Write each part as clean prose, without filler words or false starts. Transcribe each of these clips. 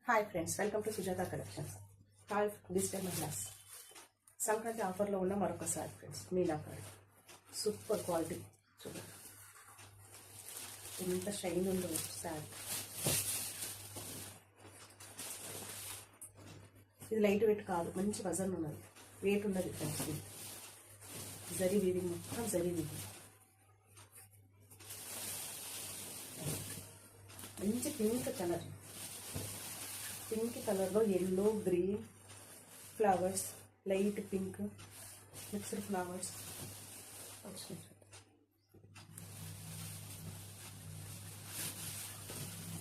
Hi friends, welcome to Sujatha collections. Hi digital మహిళాస్. సంక్రాంతి ఆఫర్లో ఉన్న మరొకసారి ఫ్రెండ్స్ మీనాకారి సూపర్ క్వాలిటీ చూడండి ఎంత షైన్ ఉందో శారీ. ఇది లైట్ వెయిట్ కాదు, మంచి వజన్ ఉన్నది, వెయిట్ ఉన్నది ఫ్రెండ్స్. జరీ వీవింగ్, మొత్తం జరీ వీవింగ్. మంచి పింక్ కలర్, పింక్ కలర్లో yellow green flowers, light pink mixed flowers వచ్చినాయి.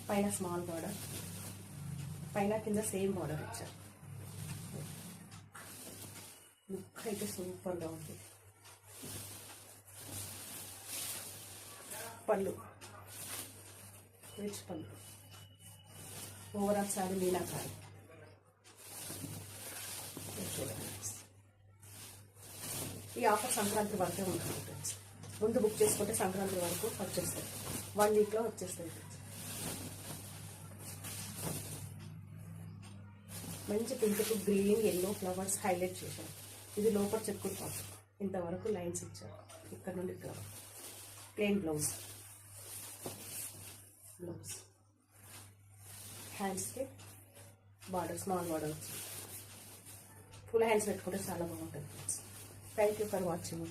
పైన స్మాల్ బార్డర్, పైన కింద సేమ్ బార్డర్ ఇచ్చారు. లుక్ అయితే సూపర్గా ఉంది. పళ్ళు రిచ్ పళ్ళు. ఓవరాల్ శారీ మీనాకారి. ఈ ఆఫర్ సంక్రాంతి వరకే ఉంటుంది ఫ్రెండ్స్. ముందు బుక్ చేసుకుంటే సంక్రాంతి వరకు వచ్చేస్తాయి, 1 వీక్లో వచ్చేస్తాయి ఫ్రెండ్స్. మంచి pink green yellow flowers highlight చేశారు. ఇది లోపల చెక్కుడు పాటు, ఇంతవరకు లైన్స్ ఇచ్చారు. ఇక్కడ నుండి ఇక్కడ ప్లెయిన్ బ్లౌజ్. హ్యాండ్స్కి బార్డర్, స్మాల్ బార్డర్ వచ్చింది. ఫుల్ హ్యాండ్స్ పెట్టుకుంటే చాలా బాగుంటుంది friends. Thank you for watching.